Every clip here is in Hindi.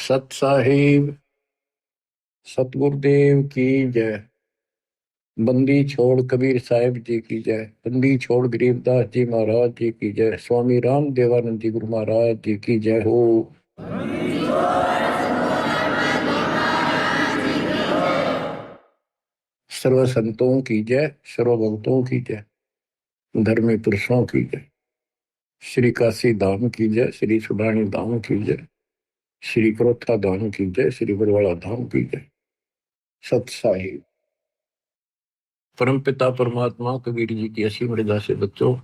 सत साहिब सतगुरुदेव की जय। बंदी छोड़ कबीर साहिब जी की जय। बंदी छोड़ गरीबदास जी महाराज जी की जय। स्वामी राम देवानंद जी गुरु महाराज जी की जय हो। सर्व संतों की जय, सर्व भक्तों की जय, धर्मी पुरुषों की जय। श्री काशी धाम की जय, श्री सुडानी धाम की जय, श्री क्रोथा धाम की जय, श्री बरवाड़ा धाम की जय। सत साहिब परम पिता परमात्मा कबीर जी की असीम मर्यादा से बच्चों,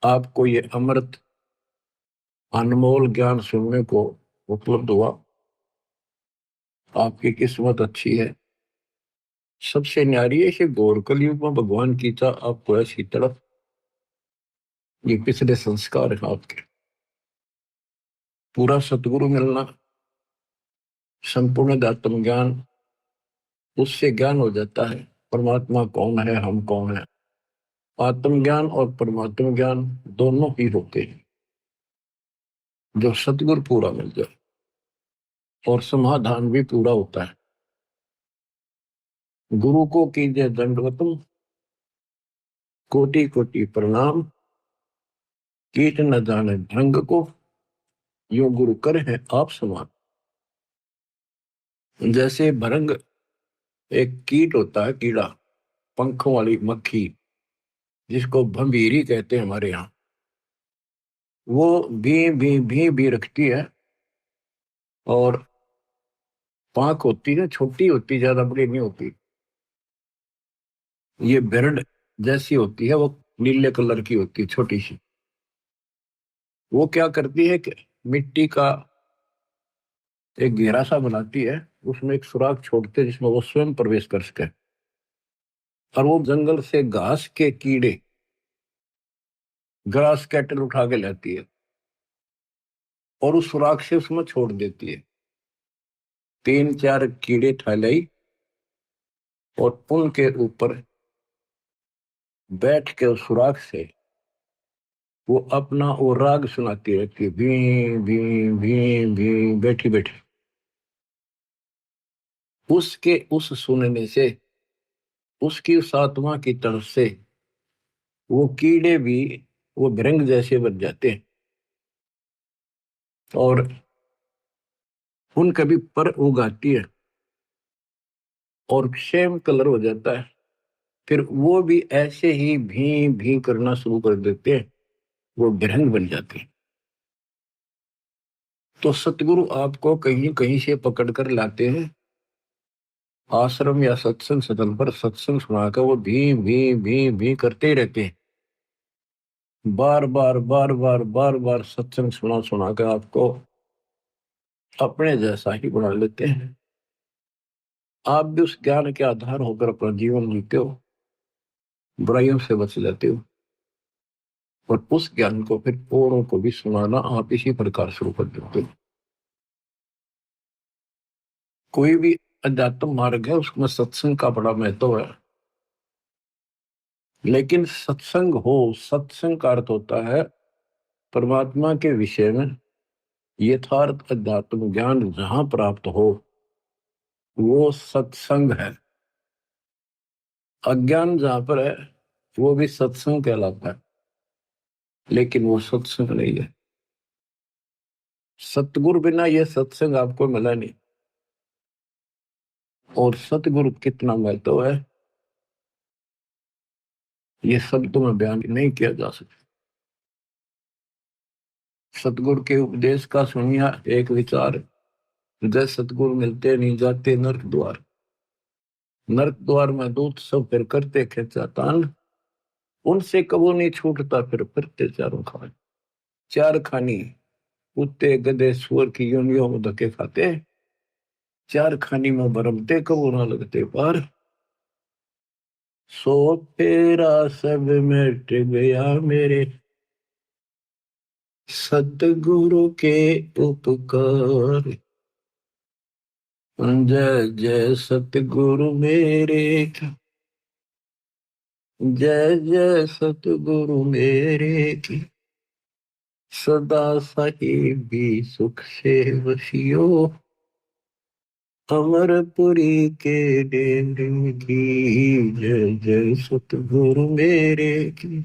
आपको ये अमृत अनमोल ज्ञान सुनने को उपलब्ध हुआ। आपकी किस्मत अच्छी है। सबसे न्यारी है कि गौर कलयुग में भगवान की था आपको ऐसी तड़प। ये पिछले संस्कार है आपके। पूरा सतगुरु मिलना, संपूर्ण आत्म ज्ञान, उससे ज्ञान हो जाता है परमात्मा कौन है, हम कौन है। आत्मज्ञान और परमात्मा ज्ञान दोनों ही होते हैं जब सतगुरु पूरा मिल जाए, और समाधान भी पूरा होता है। गुरु को कीजिए दंडवतम, कोटि कोटि प्रणाम। कीट न जाने ढंग को, यो गुरु कर है आप समान। जैसे भरंग एक कीट होता है, कीड़ा, पंखों वाली मक्खी, जिसको भंभीरी कहते हैं हमारे यहाँ। वो भी रखती है, और पांख होती है, छोटी होती, ज्यादा बड़ी नहीं होती। ये बिरड जैसी होती है, वो नीले कलर की होती है, छोटी सी। वो क्या करती है कि मिट्टी का एक घेरा सा बनाती है, उसमें एक सुराख छोड़ते है जिसमें वो स्वयं प्रवेश कर सके। और वो जंगल से घास के कीड़े, ग्रास कैटल उठा के लाती है, और उस सुराख से उसमें छोड़ देती है। 3-4 कीड़े लाई, और उनके ऊपर बैठ के उस सुराख से वो अपना वो राग सुनाती रहती है, भी भी भी, बैठी बैठी। उसके उस सुनने से, उसकी उस आत्मा की तरफ से वो कीड़े भी वो भृंग जैसे बन जाते हैं, और उनका भी पर उगाती है, और सेम कलर हो जाता है। फिर वो भी ऐसे ही भी करना शुरू कर देते हैं, वो भृंग बन जाते हैं। तो सतगुरु आपको कहीं कहीं से पकड़ कर लाते हैं, आश्रम या सत्संग सदन पर सत्संग सुनाकर वो भी करते ही रहते हैं। बार बार सत्संग सुना सुना कर आपको अपने जैसा ही बना लेते हैं। आप भी उस ज्ञान के आधार होकर अपना जीवन जीते हो, बुराइयों से बच जाते हो, और उस ज्ञान को फिर औरों को भी सुनाना आप इसी प्रकार शुरू कर देते हो। कोई भी अध्यात्म मार्ग है, उसमें सत्संग का बड़ा महत्व है। लेकिन सत्संग हो, सत्संग का अर्थ होता है परमात्मा के विषय में यथार्थ अध्यात्म ज्ञान जहां प्राप्त हो, वो सत्संग है। अज्ञान जहां पर है, वो भी सत्संग कहलाता है, लेकिन वो सत्संग नहीं है। सतगुरु बिना यह सत्संग आपको मिला नहीं। और सतगुरु कितना महत्व है, ये शब्दों में बयान नहीं किया जा सकता। सतगुरु के उपदेश का सुनिया एक विचार, जय सतगुरु मिलते नहीं जाते नरक द्वार। नरक द्वार में दूत सब फिर करते खेचा तान, उनसे कबो नहीं छूटता फिर फिरते चारों खान। चार खानी कुत्ते गधे सुअर की योनियों में धक्के खाते, चार खानी में भरमते कबो ना लगते पार। सो तेरा सब मिट गया मेरे, सतगुरु के उपकार। जय जय सतगुरु मेरे, जय जय सतगुरु मेरे की। सदा साहिबी सुख से वसियो, अमरपुरी के डेरे की। जय जय सतगुरु मेरे की,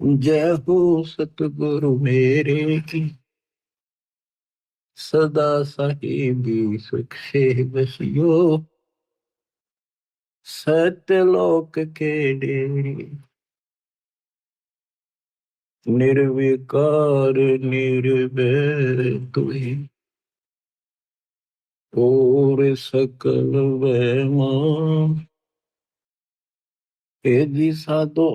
जय हो सतगुरु मेरे की। सदा साहिबी सुख से वसियो, सत्यलोक के डेरे। निर्विकार निर्भय तुहि, और सकल वैमान। हे दिशा दो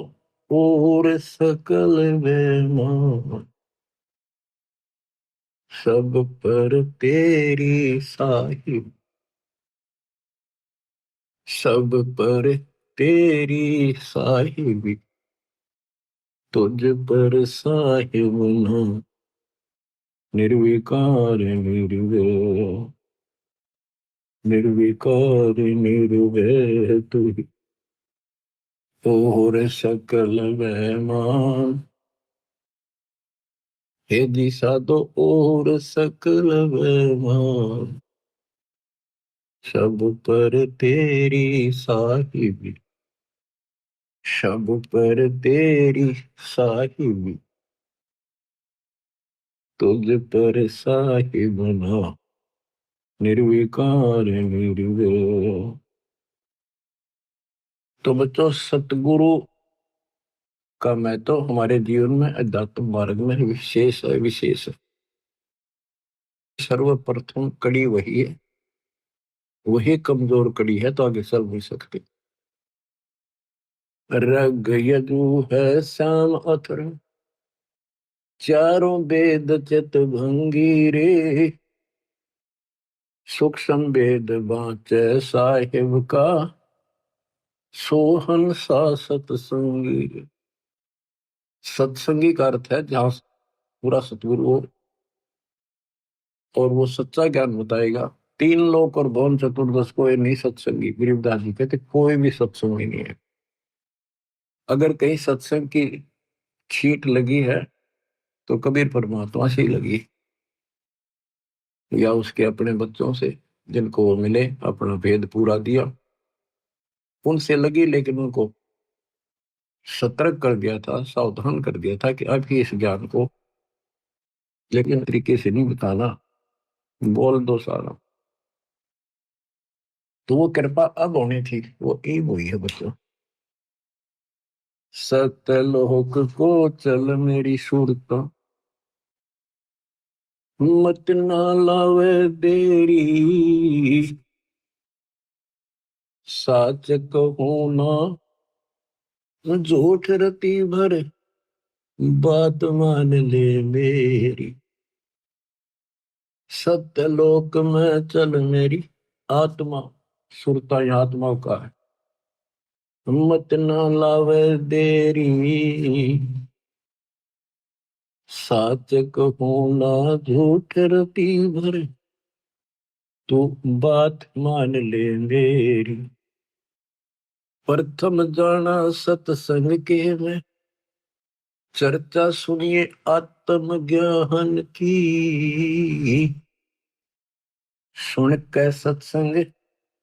और सकल वैमान, सब पर तेरी साहिब, सब पर तेरी साहिबी। तुझ पर साहिब ना, निर्विकार निर्भय, निर्विकार निर्भय तुहि, और सकल वैमान। हे दिशा दो और सकल वैमान, सब पर तेरी साहिबी, सब पर तेरी साहिबी। तुझ पर साहिब ना, निर्विकार निर्भय। तो बच्चों, सतगुरु का महत्व हमारे जीवन में, अध्यात्म मार्ग में विशेष है, विशेष है। सर्वप्रथम कड़ी वही है, वही कमजोर कड़ी है तो आगे चल नहीं सकती। रग यजु है श्याम अथर, चारों वेद चित भंगी रे। सूक्ष्म वेद बाँचे साहिब का, सोहन सा सतसंगी। सत्संगी का अर्थ है जहां पूरा सतगुरु हो और वो सच्चा ज्ञान बताएगा। तीन लोक और भवन चतुर्दश कोई नहीं सत्संगी। गरीबदास जी कहते कोई भी सत्संगी नहीं है। अगर कहीं सत्संग की छींट लगी है तो कबीर परमात्मा से ही लगी, या उसके अपने बच्चों से जिनको वो मिले, अपना भेद पूरा दिया, उनसे लगी। लेकिन उनको सतर्क कर दिया था, सावधान कर दिया था कि अभी इस ज्ञान को लेकिन तरीके से नहीं बताना, बोल दो सारा। तो वो कृपा अब होनी थी, वो एक हुई है बच्चों। सतलोक को चल मेरी सूरत, मत ना लावे देरी। साच कहूं ना झूठ रति भर, बात मान ले मेरी। सत्यलोक में चल मेरी आत्मा, सुरता आत्मा का है। मत ना लावे देरी, साच कहूं ना झूठ रति भर, तू बात मान ले मेरी। प्रथम जाना सत्संग के में, चर्चा सुनिए आत्म ज्ञान की। सुन के सत्संग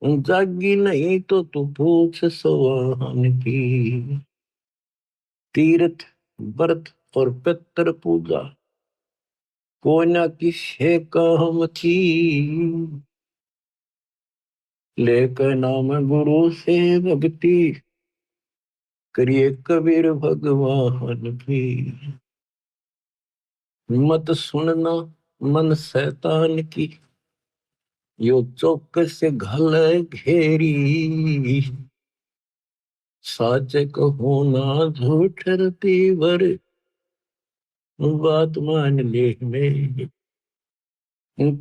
जागी नहीं तो तू पूछ सवाहन की। तीर्थ व्रत और पितृ पूजा को न किसे काम की। लेकर नाम गुरु से भक्ति, करिए कबीर भगवान की। मत सुनना मन शैतान की, यो चौकस घल घेरी। साच कहो ना झूठ रति भर, बात मान ले मेरी।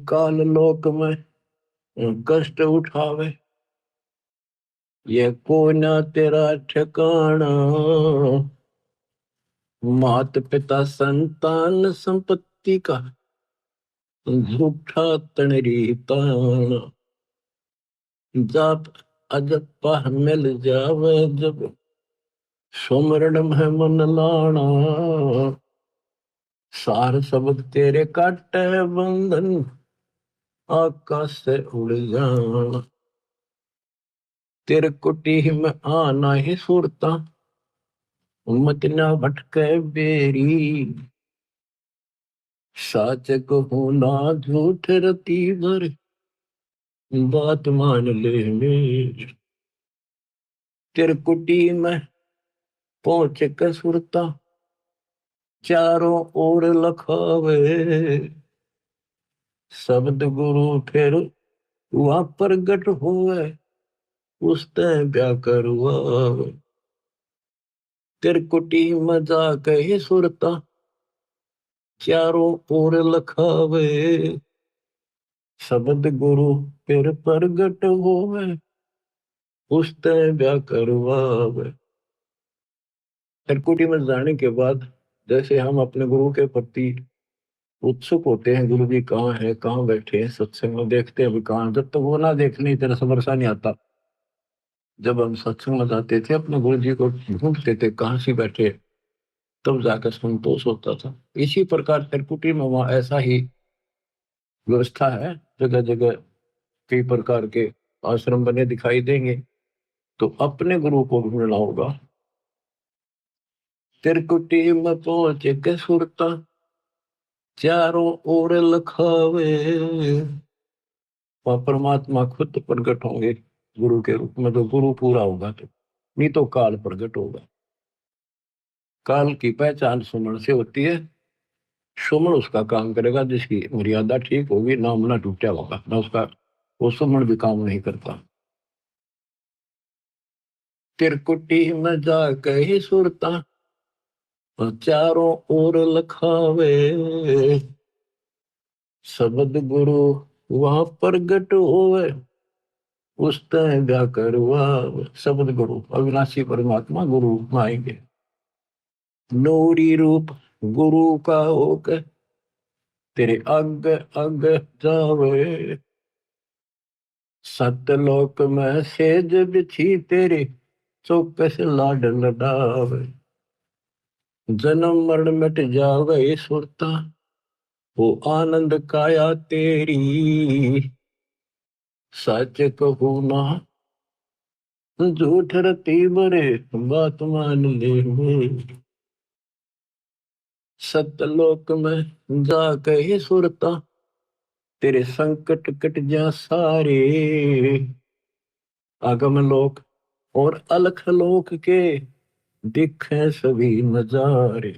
काल लोक में कष्ट उठावे, ये कोना तेरा ठिकाना। मात पिता संतान संपत्ति का, झूठा तणरी ताना। जाप अजपा मिल जावे जब, सुमरण में मन लाना। सार शब्द तेरे काटे बंधन, आकाश से उड़ जाना। तेरे कुटी में आना ही सुरता, मत ना भटके बेरी। साच कहूँ ना झूठ रती भर, बात मान ले मेरी। तेरे कुटी में पहुंच के सुरता, चारों ओर लखावे। शब्द गुरु फिर वहां प्रगट हुए, उसते ब्याह करवावे। तेरे कुटी में जाके ही सुरता, चारों ओर लखावे। शब्द गुरु फिर प्रगट होवे, उसते ब्याह करवावे। त्रिकुटी में जाने के बाद जैसे हम अपने गुरु के प्रति उत्सुक होते हैं, गुरु जी कहाँ है, कहाँ बैठे हैं, सत्संग में देखते हैं अभी कहाँ, जब तक वो ना देखने तेरा समरसा नहीं आता। जब हम सत्संग में जाते थे अपने गुरु जी को ढूंढते थे कहाँ से बैठे, तब जाकर संतोष होता था। इसी प्रकार त्रिकुटी में वहां ऐसा ही व्यवस्था है, जगह जगह कई प्रकार के आश्रम बने दिखाई देंगे। तो अपने गुरु को ढूंढना होगा। त्रिकुटी में पहुंच के सुरता, चारों ओर लखावे। वहां परमात्मा खुद प्रकट होंगे गुरु के रूप में, तो गुरु पूरा होगा तो, नहीं तो काल प्रकट होगा। काल की पहचान सुमन से होती है। सुमन उसका काम करेगा जिसकी मर्यादा ठीक होगी, नाम ना टूटा होगा ना उसका, वो सुमन भी काम नहीं करता। तिरकुटी में जाके ही सुरता, चारों ओर लखावे। शब्द गुरु वहां प्रगट होवे, उस ब्याह करवा। शब्द गुरु अविनाशी परमात्मा गुरु में आएंगे। नूरी रूप गुरु का होकर तेरे अग अग जावे। सतलोक में सेज बिछी तेरे, चौकस लाड लडावे। जन्म मरण मिट जावे सुरता, वो आनंद काया तेरी। सच कहूँ ना झूठ रती बरे, बात मान ले मेरी। सतलोक में जाके ही सुरता, तेरे संकट कट जा सारे। आगम लोक और अलख लोक के दिखे सभी नजारे।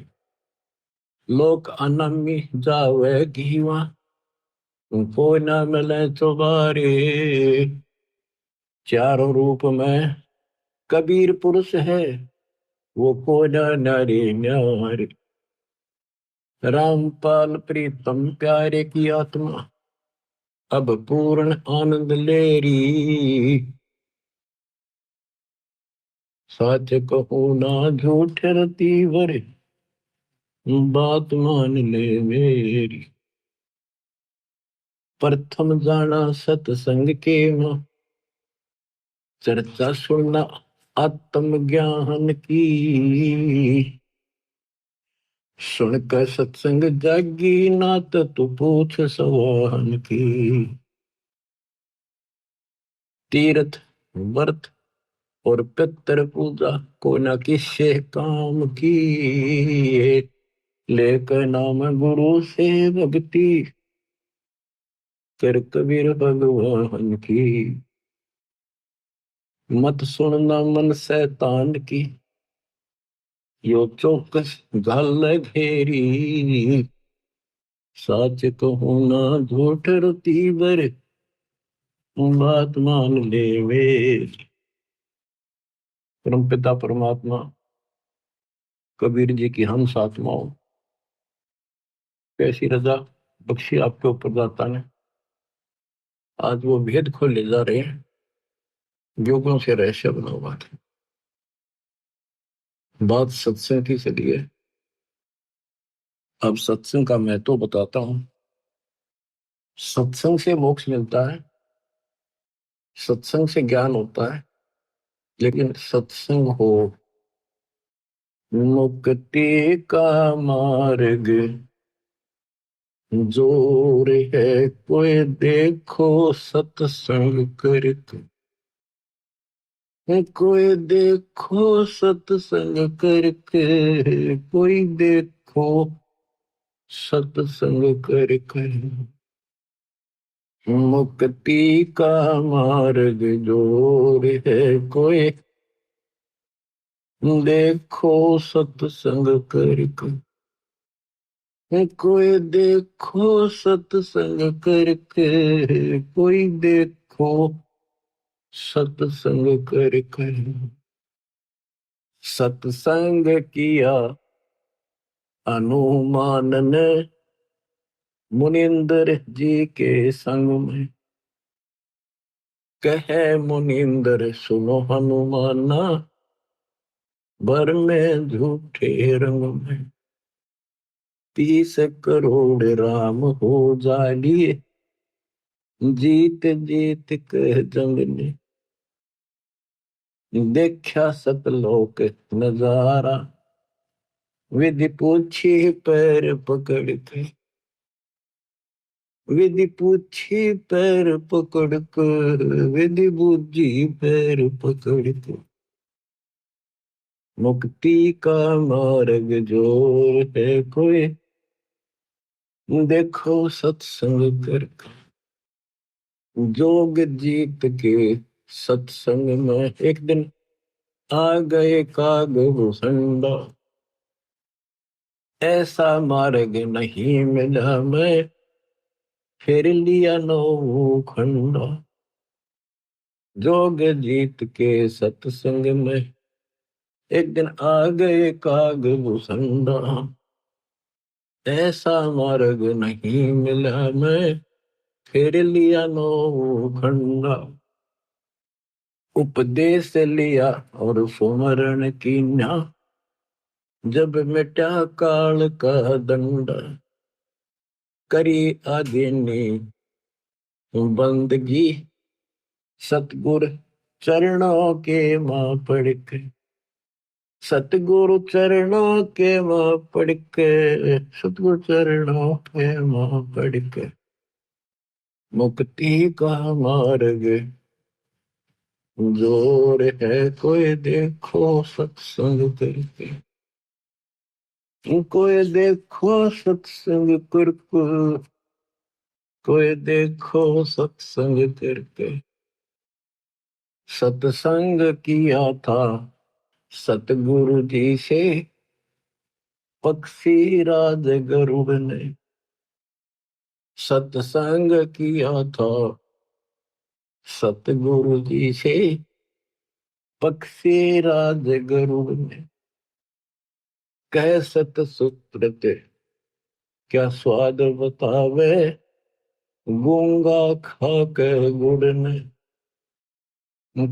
लोक अनमी जावे घीवा, कोई ना मिले चुबारे। चारों रूप में कबीर पुरुष है, वो कोई ना नारी न्यारे। रामपाल प्रीतम प्यारे की आत्मा, अब पूर्ण आनंद ले री। सच कहूँ ना झूठ रती वर, बात मान ले मेरी। प्रथम जाना सत्संग के मां, चर्चा सुनना आत्म ज्ञान की। सुनकर सत्संग जागी नात, तू पूछ सवाहन की। तीर्थ व्रत और पितर पूजा को न किसे काम की। लेकर नाम गुरु से भक्ति, कर कबीर भगवान की। मत सुनना मन शैतान की, यो चौकस घाल घेरी। सच कहूँ ना झूठ रती बर, बात मान ले वे। परमपिता परमात्मा कबीर जी की हंस आत्माओं, कैसी रजा बख्शी आपके ऊपर दाता ने। आज वो भेद खोल ले जा रहे हैं, योगों से रहस्य बना हुआ था। बात सत्संग की चली है। अब सत्संग का मैं तो बताता हूं। सत्संग से मोक्ष मिलता है, सत्संग से ज्ञान होता है, लेकिन सत्संग हो मुक्ति का मार्ग, जोर है कोई देखो सत्संग करके, कोई देखो सत्संग करके, कोई देखो सत्संग करके, मुक्ति का मार्ग जोर है कोई देखो सत्संग करके, कोई देखो सत्संग करके, कोई देखो सत्संग करके, सत्संग किया हनुमान ने मुनिंदर जी के संग में, कहे मुनिंदर सुनो हनुमाना, बर में झूठे रंग में 30 करोड़ राम हो जालिए, जीत जीत के जंग ने देखा सतलोक नजारा, विधि पूछी पैर पकड़ के, विधि पूछी पैर पकड़ कर, विधि बूझी पैर पकड़ के, मुक्ति का मार्ग जोर है कोई देखो सत्संग करके, जोग जीत के सत्संग में एक दिन आ गए काग भूषंडा, ऐसा मार्ग नहीं मिला मैं, फिर लिया नौ खंडा, जोग जीत के सत्संग में एक दिन आ गए काग भूषंडा, ऐसा मार्ग नहीं मिला मैं, फिर लिया नौ खंडा, उपदेश लिया और सुमरण कीन्या, जब मिटा काल का दंडा, करी आदिनी बंदगी, सतगुर चरणों के मां पड़ के, सतगुरु चरणों के मां पड़ के, सतगुरु चरणों के मां पड़ के, मुक्ति का मार्ग जोर है कोई देखो सत्संग करके, कोई देखो सत्संग करके, कोई देखो सत्संग करके, सत्संग किया था सतगुरु जी से पक्षी राज गरुड़ ने, सत्संग किया था सतगुरु जी से पक्षी राज गरुड़ ने, कह सत सुकृत क्या स्वाद बतावे, गूंगा खा के गुड़ ने,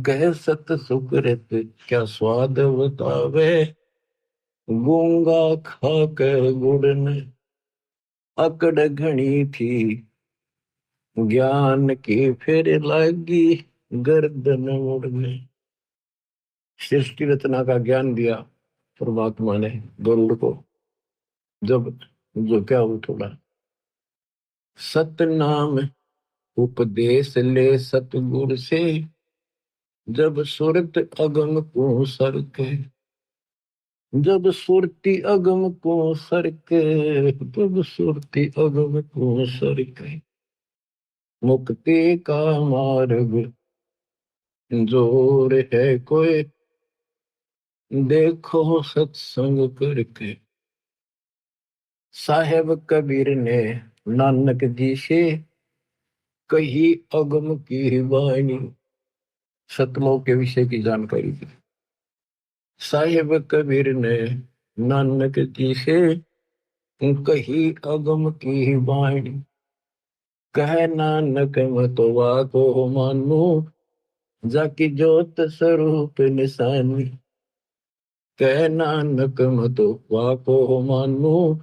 कह सत सुकृत क्या स्वाद बतावे, गूंगा खा के गुड़ ने, अकड़ घनी थी ज्ञान की फिर लगी गर्दन मुड़ने, सृष्टि रचना का ज्ञान दिया परमात्मा ने गरुड़ को, जब जो क्या हो थोड़ा सतनाम उपदेश ले सतगुर से, जब सुरत अगम को सरके, जब सुरती अगम को सरके, जब सुरती अगम को सरके, मुक्ति का मार्ग जोर है कोई देखो सत्संग करके, साहेब कबीर ने नानक जी से कही अगम की वाणी, सतलोक के विषय की जानकारी दी। साहेब कबीर ने नानक जी से कही अगम की वाणी, कह नानक मतवा को मानो, जाकी जोत स्वरूप निशानी, कह नानक मतवा को मानो,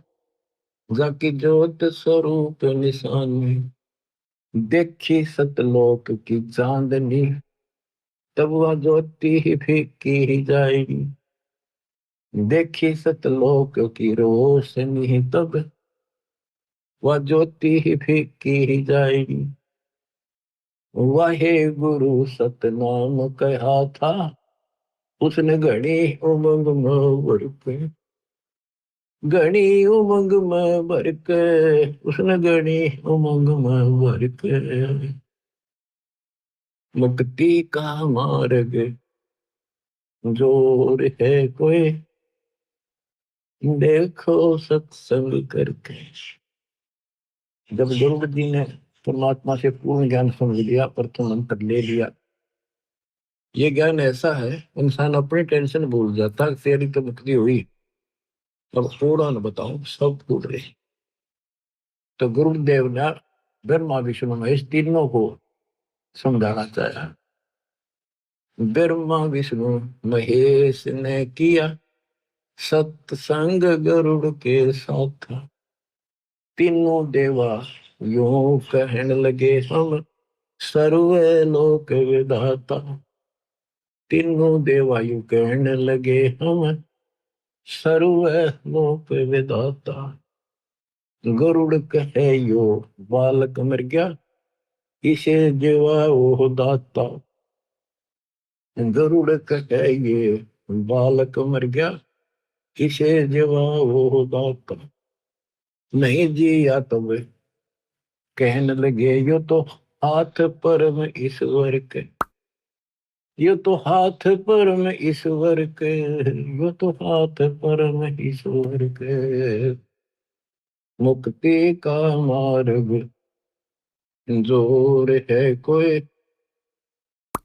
जाकी जोत स्वरूप निशानी, देखी सतलोक की चांदनी, तब वह ज्योति ही फीकी जाएगी, देखी सतलोक की रोशनी, तब वह ज्योति ही फीकी जाएगी। वाहे गुरु सतनाम कहा था, उसने घड़ी उमंग में भर के, घड़ी उमंग में भर के, उसने घड़ी उमंग में भर के। मुक्ति का मार्ग जोर है कोई, देखो सत्संग करके। जब गुरु जी ने परमात्मा से पूर्ण ज्ञान समझ लिया, प्रथम अंतर ले लिया, ये ज्ञान ऐसा है इंसान अपनी टेंशन भूल जाता है। तेरी तो मुक्ति हुई, अब थोड़ा न बताऊं, सब भूल रहे। तो गुरुदेव ने ब्रह्मा विष्णु महेश तीनों को समझाना चाहा। ब्रह्मा विष्णु महेश ने किया सत्संग गरुड़ के साथ। तीनों देवा यूं कहने लगे, हम सर्वलोक विधाता। तीनों देवा यूं कहने लगे, हम सर्वलोक विधाता। गरुड़ कहे यो बालक मर गया, इसे जीवा वो दाता। गरुड़ कहे ये बालक मर गया, इसे जीवा वो दाता। नहीं जिया तब कहने लगे, यो तो हाथ परम ईश्वर के, यो तो हाथ परम ईश्वर के, यो तो हाथ परम ईश्वर के। मुक्ति का मार्ग जोर है कोई,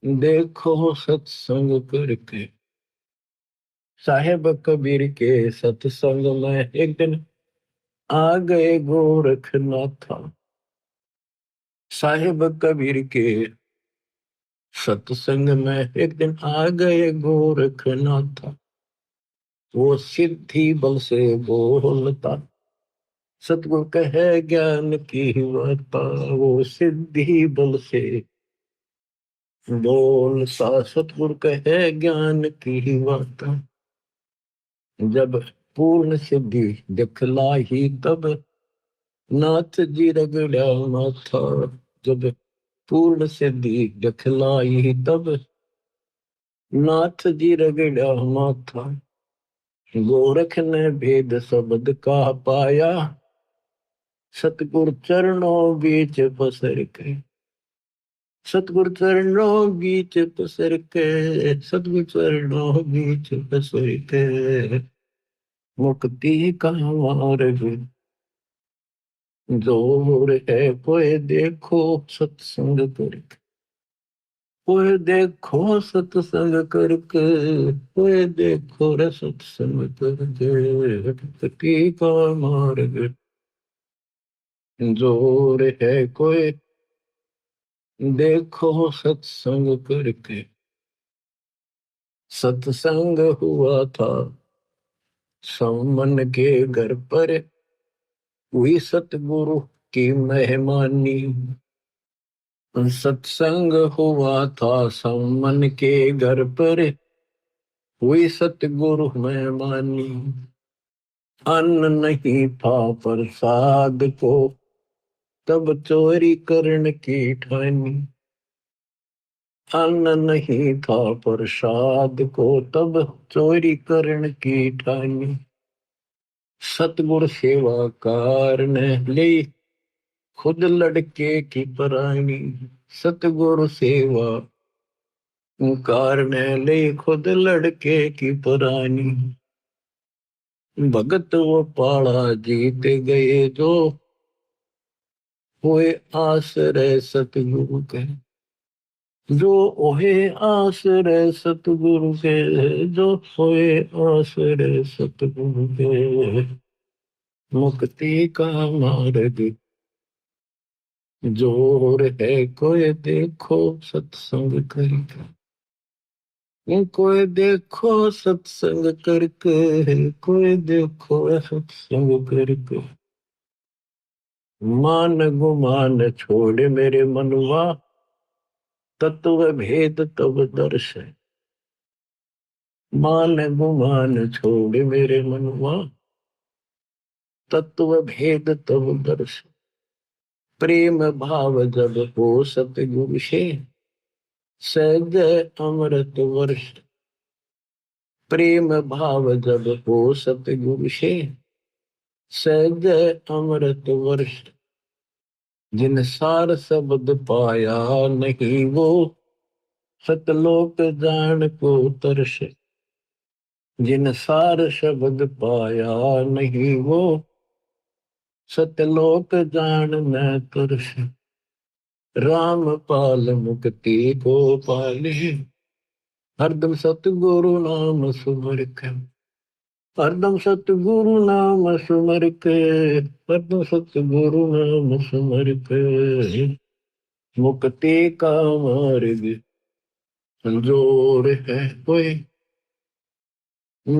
देखो सत्संग करके। साहेब कबीर के सत्संग में एक दिन आ गए गोरखनाथ। साहेब कबीर के सत्संग में एक दिन आ गए गोरखनाथ। वो सिद्धि बल से बोलता, सतगुरु कहे ज्ञान की वार्ता। वो सिद्धि बल से बोलता, सतगुरु कहे ज्ञान की वार्ता। जब पूर्ण सिद्धि दिखलाई तब नाथ जी रगड़ा माथा। जब पूर्ण सिद्धि दिखलाई तब नाथ जी रगड़ा माथा। गोरख ने भेद शब्द का पाया, सतगुरु चरणों बीच पसर के। सतगुरु चरणों बीच पसर के, सतगुरु चरणों बीच पसर के। मुक्ति का मार्ग जोर है कोई, देखो सत्संग करके। कोई देखो सत्संग करके, कोई देखो रे सत्संग करके। मुक्ति का मार्ग जोर है कोई, देखो सत्संग करके। सत्संग हुआ था समन के घर पर, हुई सतगुरु की मेहमानी। सत्संग हुआ था समन के घर पर, हुई सतगुरु मेहमानी। अन्न नहीं था प्रसाद को, तब चोरी करने की ठानी। अन्न नहीं था प्रसाद को, तब चोरी करने की ठानी। सतगुरु सेवाकार ने ली खुद लड़के की परानी। सतगुरु सेवा कार ने ली खुद लड़के की परानी। भगत वो पाड़ा जीत गए जो हुए आश्रय सतगुरु के। जो ओहे आश्रय सतगुरु के, जो होए आश्रय सतगुरु के। मुक्ति का मार्ग जोर है कोई, देखो सत्संग करके। कोई देखो सत्संग करके, कोई देखो सत्संग करके। मान गुमान छोड़ मेरे मनवा, तत्व भेद तब दर्श है। मान गुमान छोड़ मेरे मनवा, तत्व भेद तब दर्श, प्रेम भाव जब हो सतगुरु से, सहज अमृत वर्ष। प्रेम भाव जब हो सतगुरु से, सहज अमृत वर्ष। जिन सार शब्द पाया नहीं वो, सतलोक जान को तरस। जिन सार शब्द पाया नहीं वो, सतलोक जान न तरस। राम पाल मुक्ति को पाले, हरदम सतगुरु नाम सुमर के। हरदम सतगुरु नाम सुमर के, हरदम सतगुरु नाम सुमर के। मुक्ति का मार्ग संजोर है कोई,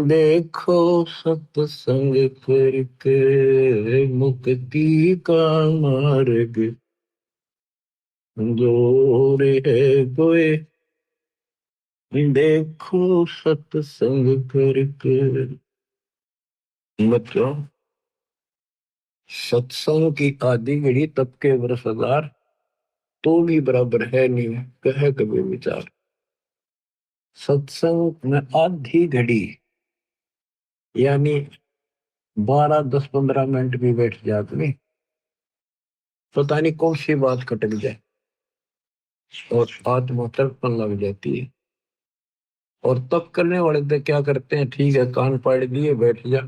देखो सत्संग करके। मुक्ति का मार्ग संजोर है कोई, देखो सत्संग करके। बच्चों, सत्संग की आदि घड़ी तब के वर्ष हजार, तो भी बराबर है नहीं, कहे कभी विचार। सत्संग में आधी घड़ी यानी 12, 10, 15 मिनट भी बैठ जात नहीं, पता नहीं कौन सी बात खटक जाए और आत्मा तड़पन लग जाती है। और तब करने वाले तो क्या करते हैं, ठीक है कान पाड़ दिए, बैठ जा,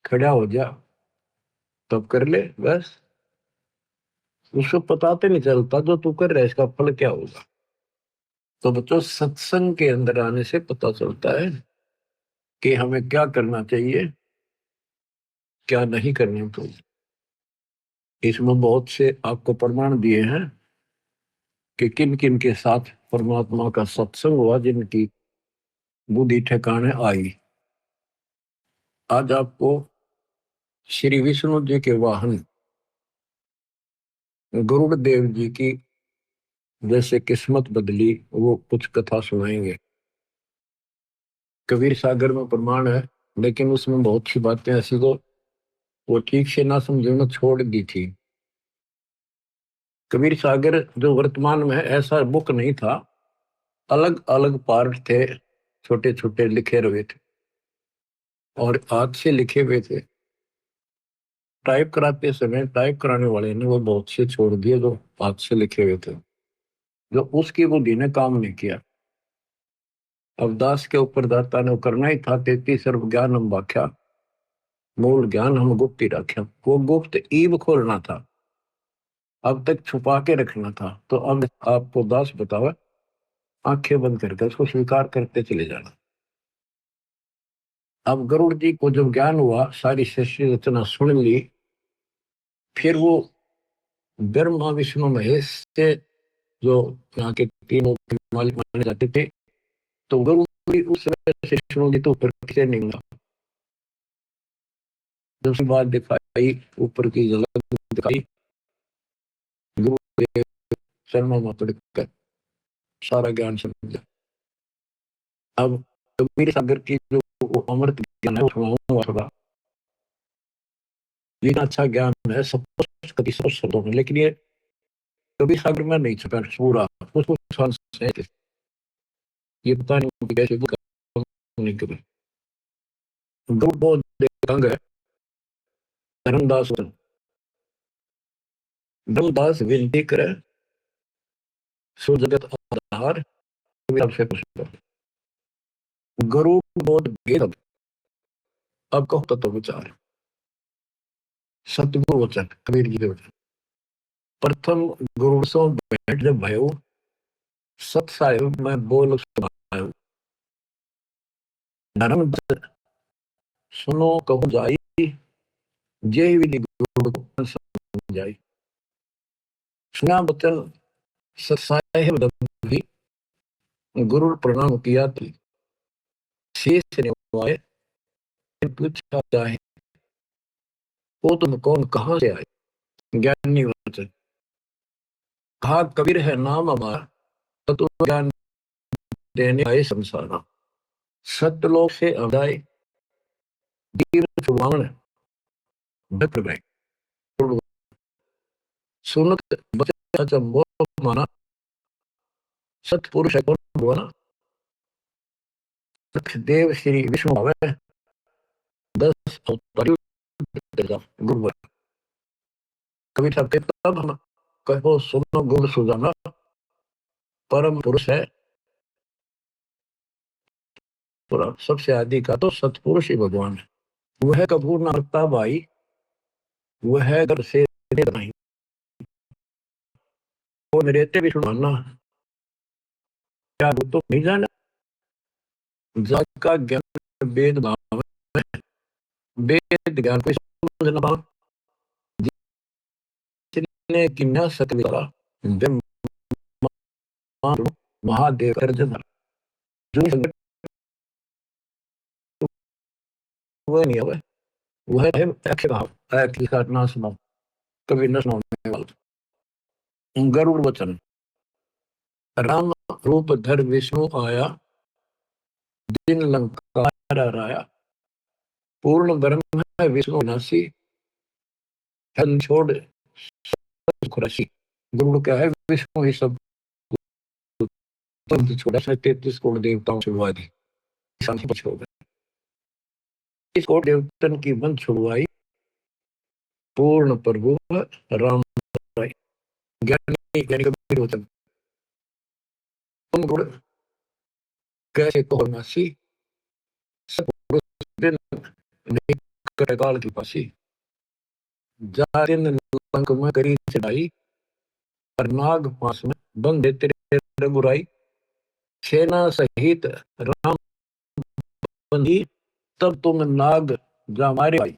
खड़ा हो जा, तब कर ले बस। उसको पता तो नहीं चलता जो तू कर रहा है इसका फल क्या होगा। तो बच्चों, सत्संग के अंदर आने से पता चलता है कि हमें क्या करना चाहिए, क्या नहीं करना चाहिए। इसमें बहुत से आपको प्रमाण दिए हैं कि किन किन के साथ परमात्मा का सत्संग हुआ, जिनकी बुद्धि ठिकाने आई। आज आपको श्री विष्णु जी के वाहन गरुड़ देव जी की जैसे किस्मत बदली, वो कुछ कथा सुनाएंगे। कबीर सागर में प्रमाण है, लेकिन उसमें बहुत सी बातें ऐसी को वो ठीक से ना समझने छोड़ दी थी। कबीर सागर जो वर्तमान में है, ऐसा बुक नहीं था, अलग अलग पार्ट थे, छोटे छोटे लिखे हुए थे और हाथ से लिखे हुए थे। टाइप कराते समय टाइप कराने वाले ने वो बहुत से छोड़ दिए जो हाथ से लिखे हुए थे, जो उसकी बुद्धि ने काम नहीं किया। अब दास के ऊपर दाता ने करना ही था, 33 सर्व ज्ञान हम व्याख्या, मूल ज्ञान हम गुप्त ही रख्या। वो गुप्त ईब खोलना था, अब तक छुपा के रखना था। तो अब आपको दास बतावा, आंखें बंद करके उसको स्वीकार करते चले जाना। अब गरुड़ जी को जब ज्ञान हुआ, सारी सृष्टि रचना सुन ली, फिर वो ब्रह्मा विष्णु महेश से, जो यहाँ के तीनों के मालिक माने जाते थे, तो गरुड़ जी उस समय विष्णु जी तो ऊपर किसे नहीं हुआ। दूसरी बात दिखाई, ऊपर की झलक दिखाई, गुरुदेव शर्मा में पड़कर सारा ज्ञान समझा। अब कबीर सागर की जो अमृत ज्ञान है वो थोड़ा, ये अच्छा ज्ञान है सब कभी सब शब्दों में, लेकिन ये कबीर सागर में नहीं छुपा पूरा, कुछ कुछ है, ये पता नहीं कैसे नहीं कभी। गरुड़ बहुत अंग है। धर्मदास धर्मदास विनती करे, सो जगत आधार, से पूछो गरुड़ बोध भेद, अब कहो तत्व विचार। सतगुरु वचन, कबीर जी के वचन। प्रथम गुरु सो भेंट जब भयो, सत साहिब मैं बोल सुनायो। धर्म सुनो कहूँ जाई, जे विधि गुरु को समझाई। सुना बचन सत साहिब दबी, गुरु प्रणाम किया थी। शेष निभाए, पूछा चाहे वो तुम कौन कहाँ से आए। ज्ञानी वचन कहा, कबीर है नाम हमारा, तत्व ज्ञान देने आए संसारा। सत्यलोक से अवधाय, दीन छुड़वान डक गए। सुनत बचन अचंभो माना, सतपुरुष है कौन हुआ ना। देव श्री विष्णु भावे, 10 अवतारी गुरु। कवि साहब के तब हम कहो सुनो गुरु सुजाना, परम पुरुष है पूरा, सबसे आदि का तो सतपुरुष ही भगवान है। वह कपूर न हरता भाई, वह घर से नहीं, वो नरेते भी सुनाना, क्या वो तो नहीं जाना। जाका ज्ञान वेद भाव, वेद ज्ञान को समझ न पाओ, जिसने किन्या सकल करा, महादेव अर्जुन जो संकट वह नहीं है, वह है अक्षय भाव, की घटना सुनाओ, कभी न सुनाने वाला। गरुड़ वचन, राम रूप धर विष्णु आया, दिन लंका राया, पूर्ण ब्रह्म है विष्णु नासी, धन छोड़ खुरासी। गुरु क्या है, विष्णु ही सब छोड़ा सा 33 करोड़ देवताओं से छुड़वा दी, इस कोट देवतन की बंद छुड़वाई, पूर्ण प्रभु राम राय। ज्ञानी ज्ञानी कबीर वचन, तुम गुण कैसे कहो नासी, सब दिन काल की पासी, जा दिन लंक में करी चढ़ाई, और नाग पास में बंद तेरे रघुराई। सेना सहित राम बंदी, तब तुम नाग जा मारे भाई,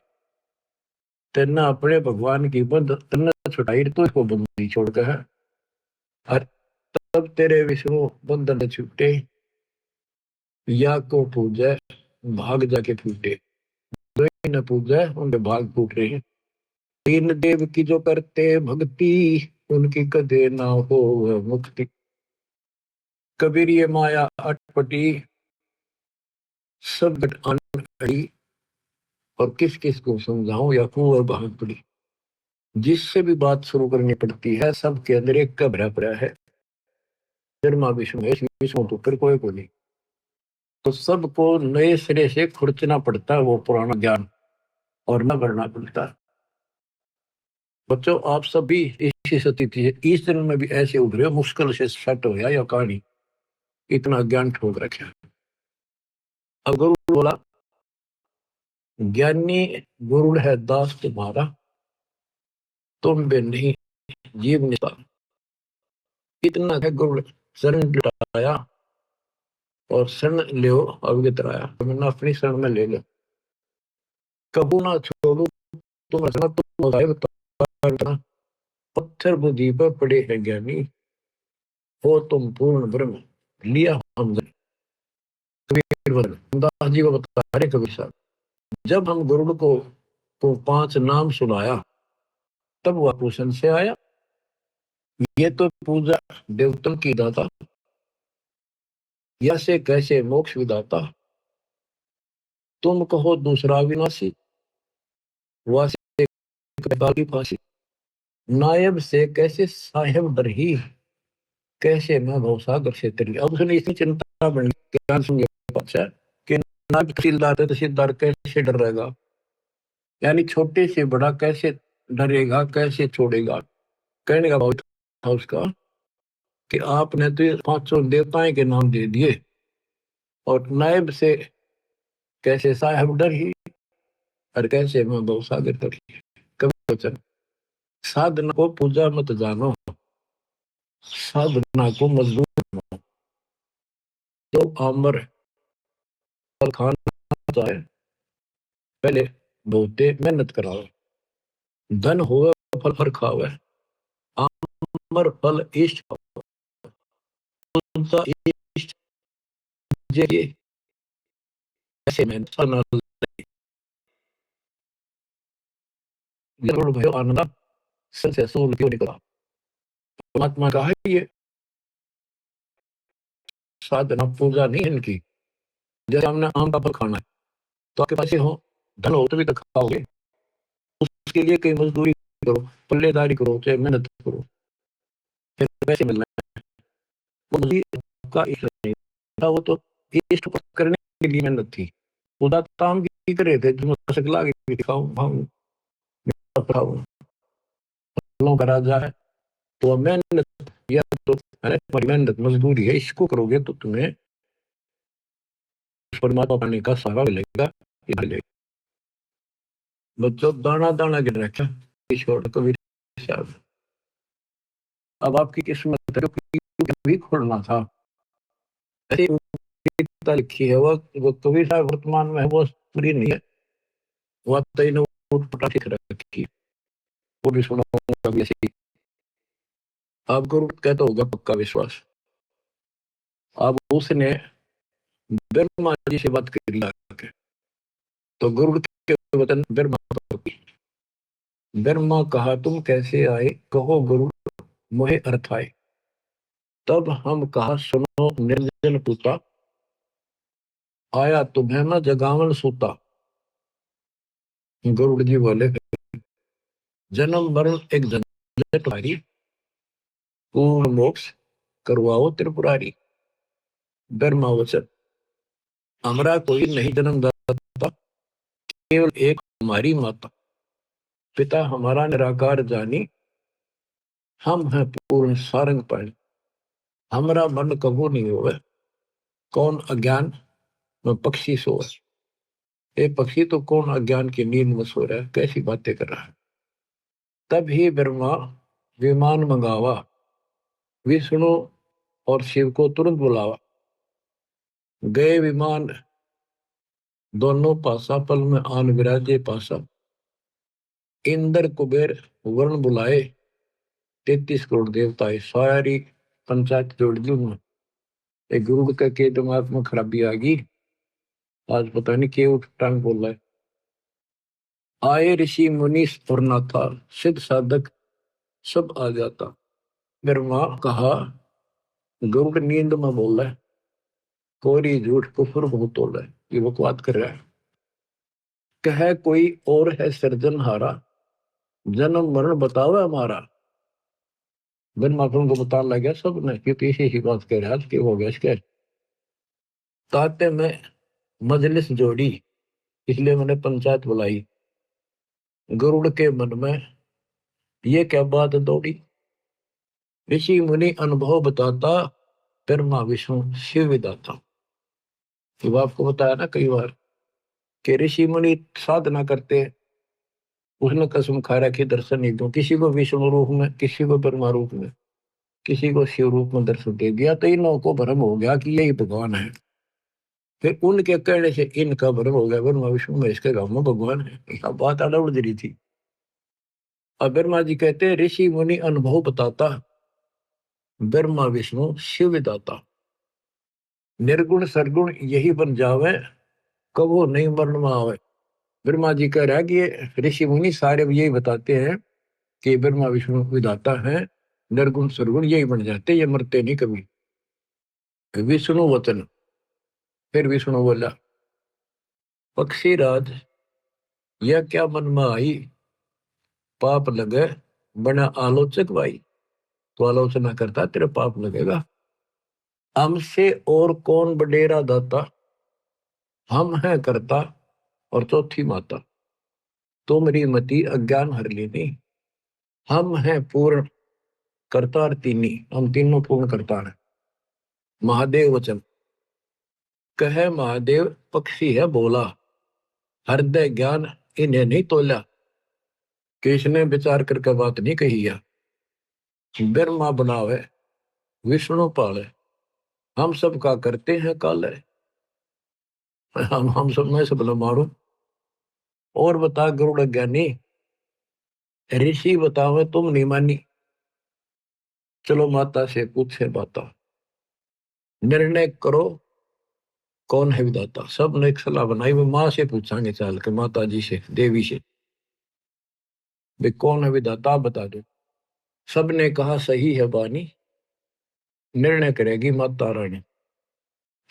तेना अपने भगवान की बंद तन्ने छुटाई, तो इसको बंदी छोड़ के है। और तब तेरे विष्णु बंधन छूटे, या को पूजे भाग जाके फूटे, दो न पूजे उनके भाग फूट रहे हैं। तीन देव की जो करते भक्ति, उनकी कदे ना हो मुक्ति। कबीर ये माया अटपटी, सब अड़ी, और किस किस को समझाऊं या कुंवर भाग पड़ी। जिससे भी बात शुरू करनी पड़ती है, सबके अंदर एक का भरा पड़ा है, जन्मा विष्णु है, विष्णु तो फिर कोई को नहीं। तो सबको नए सिरे से खुरचना पड़ता है वो पुराना ज्ञान, और न भरना पड़ता है। बच्चों आप सभी इसी स्थिति है, इस दिन में भी ऐसे उभरे, मुश्किल से सेट हो या कहानी, इतना ज्ञान ठोक रखे। अब गुरु बोला, ज्ञानी गुरु है दास तुम्हारा, तुम भी नहीं जीव निसार। इतना है गुरु शरण लुटाया, और शरण ले अवगत राया, तुमने अपनी शरण में ले लो। कबू ना छोड़ू तुम रचना, तुम गायब, पत्थर बुद्धि पर पड़े हैं ज्ञानी, हो तुम पूर्ण ब्रह्म लिया हमने। दास जी को बता रहे कबीर साहब, जब हम गुरु को 5 नाम सुनाया, तब वह पूछन से आया, ये तो पूजा देवतन की दाता, या से कैसे मोक्ष विदाता। तुम कहो दूसरा विनाशी, वासे की फांसी। नायब से कैसे साहेब डर ही, कैसे मैं भवसागर से तरी। अब उसने इतनी चिंता बन कि नायब तहसीलदार है, तहसीलदार कैसे डर रहेगा, यानी छोटे से बड़ा कैसे डरेगा, कैसे छोड़ेगा। कहने का भाव था उसका कि आपने तो 500 देवताएं के नाम दे दिए, और नायब से कैसे साहेब डर ही, और कैसे मैं भवसागर तरी। कवि वचन, साधना को पूजा मत जानो, साधना को मजदूर मानो। तो आमर फल खाना चाहे, पहले बहुते मेहनत कराओ, धन होवे फल फल खावे, आमर फल इष्ट इष्ट जे, ऐसे मेहनत न भयो आनंदा, सन से सूर क्यों निकला। परमात्मा का है ये साधना, पूजा नहीं है इनकी। जैसे हमने आम का फल खाना है, तो आपके पास ये हो, धन हो तो भी तो खाओगे, उसके लिए कहीं मजदूरी करो, पल्लेदारी करो, चाहे मेहनत करो, फिर पैसे मिलना है। वो मजदूरी का इश्क नहीं था, वो तो इष्ट को करने के लिए मेहनत थी। खुदा काम की कर रहे थे, जो मशक ला के दिखाऊं खाऊं खाऊं, फलों का राजा है। तो मेहनत या तो तुम्हारी मेहनत मजदूरी है, इसको करोगे तो तुम्हें परमात्मा पाने का सहारा मिलेगा। बच्चों दाना दाना गिर रखा छोड़ कबीर साहब। अब आपकी किस्मत भी खोलना था, ऐसी लिखी है वो कबीर साहब वर्तमान में है, वो पूरी नहीं है, वो लिख रखी, वो भी सुना। आपको कहता होगा पक्का विश्वास। अब उसने ब्रह्मा जी से बात करी, तो गुरु के वचन ब्रह्मा कहा तुम कैसे आए, कहो गुरु मोहे अर्थ आए। तब हम कहा सुनो निर्जन पूता, आया तुम्हें न जगावन सूता। गुरु जी बोले जन्म मरण एक झंझट भारी, पूर्ण मोक्ष करवाओ त्रिपुरारी। ब्रह्मा वचन हमरा कोई नहीं जन्म दाता, केवल एक हमारी माता। पिता हमारा निराकार जानी, हम हैं पूर्ण सारंग पानी। हमरा मन कबू नहीं होवे, कौन अज्ञान में पक्षी सोए। ये पक्षी तो कौन अज्ञान की नींद में सो रहा है, कैसी बातें कर रहा है। तब ही ब्रह्मा विमान मंगावा, विष्णु और शिव को तुरंत बुलावा। गए विमान दोनों पासा, पल में आन विराजे पासा। इंद्र कुबेर वरुण बुलाए, 33 करोड़ देवताएं, सारी पंचायत जोड़ दी उन्होंने। एक गुरु के दिमाग में खराबी आ गई, आज पता नहीं क्यों टांग बोल रहा है। आए ऋषि मुनि और नाथा, सिद्ध साधक सब आ जाता। ब्रह्मा कहा गुरु नींद में बोल रहा है, कोरी झूठ कुफर बहुत तोल है, ये बकवाद कर रहा है। कह कोई और है सृजनहारा, जन्म मरण बतावे हमारा। ब्रह्मा को बताने लग गया सब ने, क्योंकि इसी ही बात कह रहा है कि हो गया इसके। ताते में मजलिस जोड़ी, इसलिए मैंने पंचायत बुलाई। गरुड़ के मन में ये क्या बात दौड़ी, ऋषि मुनि अनुभव बताता, ब्रह्मा विष्णु शिव विदाता। तो आपको बताया ना कई बार कि ऋषि मुनि साधना करते, उसने कसम खा रखी दर्शन नहीं दूं, किसी को विष्णु रूप में, किसी को ब्रह्मा रूप में, किसी को शिव रूप में दर्शन दे दिया, तो इन लोगों को भ्रम हो गया कि यही भगवान है। फिर उनके कहने से इनका भ्रम हो गया ब्रह्मा विष्णु में, इसके गांव में भगवान है। यह बात आड़ा उड़ रही थी। अब ब्रह्मा जी कहते ऋषि मुनि अनुभव बताता, ब्रह्मा विष्णु शिव विदाता। निर्गुण सरगुण यही बन जावे, कबो नहीं मरण में आवे। ब्रह्मा जी कह रहा है कि ये ऋषि मुनि सारे यही बताते हैं कि ब्रह्मा विष्णु विधाता है, निर्गुण सरगुण यही बन जाते, ये मरते नहीं कभी। विष्णु वचन, फिर विष्णु बोला पक्षी राज यह क्या मन में आई, पाप लगे बना आलोचक भाई। तो आलोचना करता तेरे पाप लगेगा। हमसे और कौन बडेरा दाता, हम है करता और चौथी माता। तो मेरी मति अज्ञान हर लेनी, हम है पूर्ण करतार तीनी, हम तीनों पूर्ण करतार है। महादेव वचन कहे महादेव पक्षी है बोला, हृदय ज्ञान इन्हें नहीं तोला। किसने विचार करके बात नहीं कही है। ब्रह्मा बनावे विष्णु पाले, हम सब का करते हैं काले। हम सब में सब मारो। और बता गरुड़ ज्ञानी, ऋषि बतावे तुम नहीं मानी। चलो माता से पूछे बाता, निर्णय करो कौन है विदाता। सब ने एक सलाह बनाई, वो माँ से पूछांगे चाल के, माता जी से, देवी से, वे कौन है विदाता बता दो। सब ने कहा सही है बानी, निर्णय करेगी माता रानी।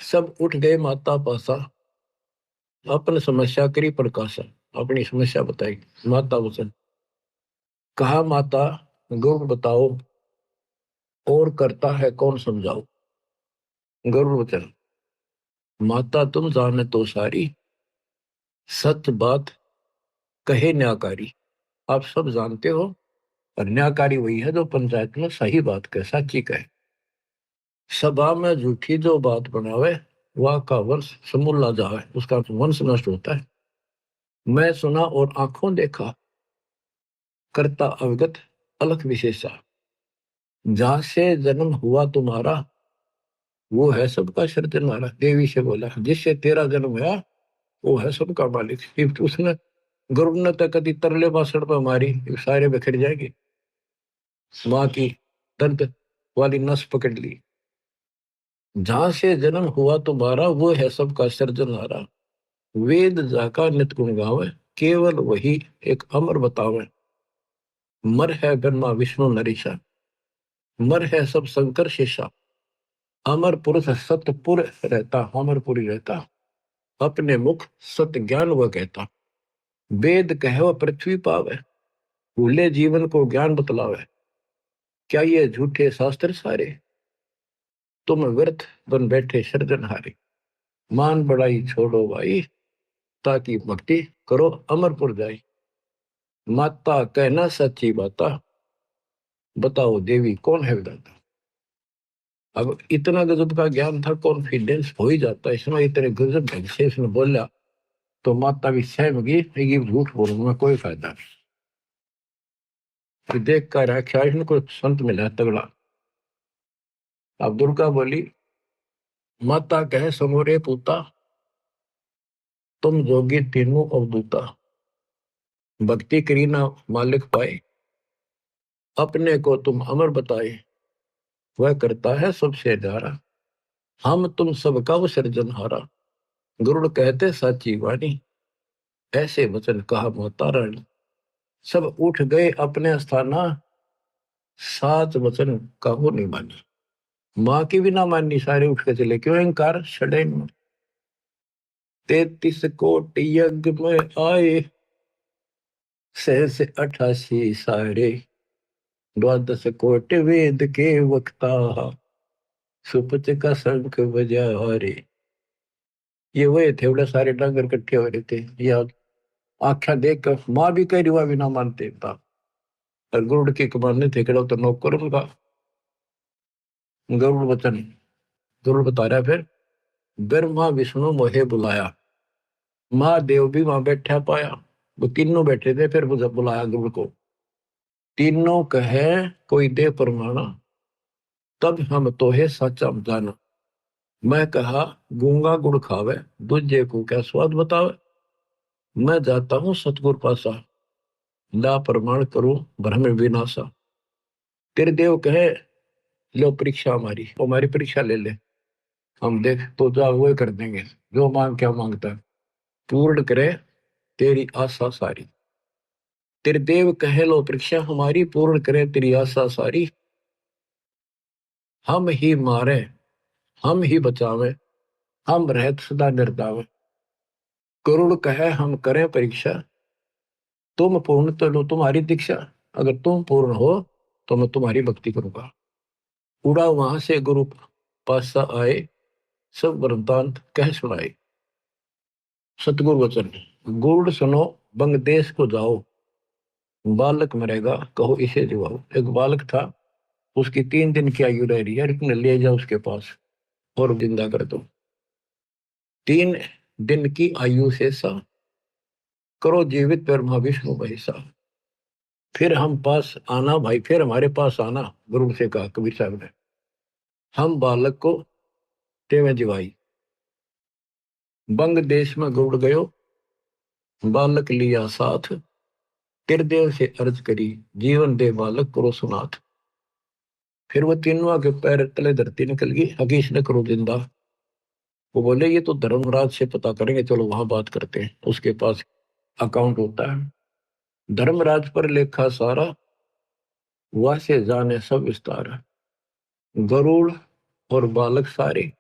सब उठ गए माता पासा, अपन समस्या करी प्रकाशा। अपनी समस्या बताई। माता वचन कहा, माता गरुड़ बताओ और करता है कौन समझाओ। गरुड़ वचन माता तुम जाने तो सारी, सत्य बात कहे न्याकारी। आप सब जानते हो, और न्याकारी वही है जो पंचायत में सही बात कहे, सच्ची कहे। सभा में झूठी जो बात बनावे, वह का वंश समूला जावे, उसका वंश नष्ट होता है। मैं सुना और आंखों देखा, करता अवगत अलख विशेषा। जहां से जन्म हुआ तुम्हारा, वो है सबका सृजनहारा। देवी से बोला, जिससे तेरा जन्म हुआ वो है सबका मालिक। फिर उसने गरुड़ ने तो कभी तरले बासड़ पर मारी, सारे बिखर जाएंगे। माँ की दर्द वाली नस पकड़ ली। जहां से जन्म हुआ तुम्हारा, वो है सबका सृजनहारा। वेद जाका नित गुण गावे, केवल वही एक अमर बतावे। मर है ब्रह्मा विष्णु नरेशा, मर है सब शंकर शेषा। अमर पुरुष सतपुर रहता, अमरपुरी रहता। अपने मुख सत्य ज्ञान वह कहता। वेद कहो पृथ्वी पावे, भूले जीवन को ज्ञान बतलावे। क्या ये झूठे शास्त्र सारे, तुम व्यर्थ बन बैठे सृजनहारे। मान बड़ाई छोड़ो भाई, ताकि भक्ति करो अमरपुर जाई। माता कहना सच्ची बाता, बताओ देवी कौन है विधाता। अब इतना गजब का ज्ञान था, कॉन्फिडेंस हो ही जाता है इसमें। इतने गजब ढंग से इसने बोला तो माता भी सहम गई, ये झूठ बोलूंगा कोई फायदा नहीं। फिर देख कर आख्या इनको संत मिला तगड़ा। अब दुर्गा बोली, माता कहे समोरे पूता, तुम जोगी तीनों अवधूता। भक्ति करी ना मालिक पाए, अपने को तुम अमर बताए। वह करता है सबसे न्यारा, हम तुम सबका वो सृजनहारा। गरुड़ कहते साची वाणी, ऐसे वचन कहा माता रानी। सब उठ गए अपने स्थाना, सात वचन कहो नहीं मानी। माँ की भी ना माननी, सारे उठ के चले। क्यों इंकार छड़े। 33 कोटि यज्ञ में आए, सहस 88 सारे। 12 कोटि वेद के वक्ता, सुपच का शंख बजा रे। ये वही थे, बड़े सारे डंगर इकट्ठे हो रहे थे। या आख्या देख कर माँ भी कह रही, हुआ भी ना मानते था। और गरुड़ के कमाने थे, कड़ा तो नौकर उनका। गरुड़ वचन, गरुड़ बता रहा फिर, ब्रह्मा विष्णु मोहे बुलाया। महादेव भी वहां बैठा पाया। वो तीनों बैठे थे, फिर बुलाया गरुड़ को। तीनों कहे कोई दे परमाना, तब हम तोहे सच्चा जाना। मैं कहा गूंगा गुड़ खावे, दूजे को क्या स्वाद बतावे। मैं जाता हूँ सतगुर पासा, ला प्रमाण करूं भ्रम विनाशा। तेरे देव कहे लो परीक्षा हमारी परीक्षा ले ले। हम देख तो जा वो कर देंगे, जो मांग क्या मांगता है। पूर्ण करे तेरी आशा सारी। तेरे देव कहे लो परीक्षा हमारी, पूर्ण करे तेरी आशा सारी। हम ही मारे हम ही बचावे, हम रहत सदा निर्दावे। करुण कहे हम करें परीक्षा, तुम पूर्ण तो लो तुम्हारी दीक्षा। अगर तुम पूर्ण हो तो मैं तुम्हारी भक्ति करूंगा। उड़ा वहां से गुरु पासा आए, सब वृतांत कह सुनाए। सतगुरु वचन, गुड़ सुनो बंग देश को जाओ। बालक मरेगा कहो इसे जिवाओ। एक बालक था, उसकी 3 दिन की आयु रह रही है, इतने ले जाओ उसके पास और जिंदा कर दो। 3 दिन की आयु से सा, करो जीवित ब्रह्मा विष्णु महेशा। फिर हम पास आना भाई, फिर हमारे पास आना, गुरु से कहा कबीर साहब ने। हम बालक को तेवे जिवाई। बंग देश में गुड़ गयो, बालक लिया साथ। त्रिदेव से अर्ज करी, जीवन दे बालक करो सुनाथ। फिर वो तीनों के पैर तले धरती निकल गई, हकीश ने करो जिंदा। वो बोले ये तो धर्मराज से पता करेंगे, चलो वहां बात करते हैं, उसके पास अकाउंट होता है। धर्मराज पर लेखा सारा, वह से जाने सब विस्तार। गरुड़ और बालक सारे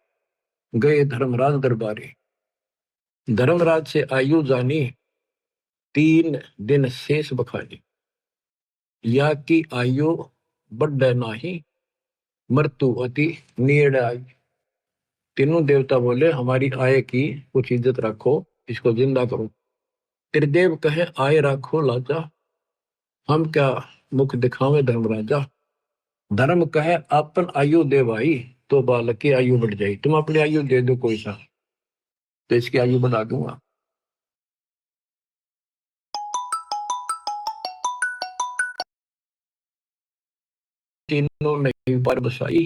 गए धर्मराज दरबारे। धर्मराज से आयु जानी, 3 दिन शेष बखानी, या की आयु बढ़े नाही, मृत्यु अति नेड़ आई। तीनों देवता बोले हमारी आय की कुछ इज्जत रखो, इसको जिंदा करो। त्रिदेव कहे आय राखो लाजा, हम क्या मुख दिखावे धर्मराजा। धर्म कहे अपन आयु दे भाई, तो बालक की आयु बढ़ जाएगी। तुम अपनी आयु दे दो कोई सा, तो इसकी आयु बढ़ा दूंगा। तीनों ने पर बसाई,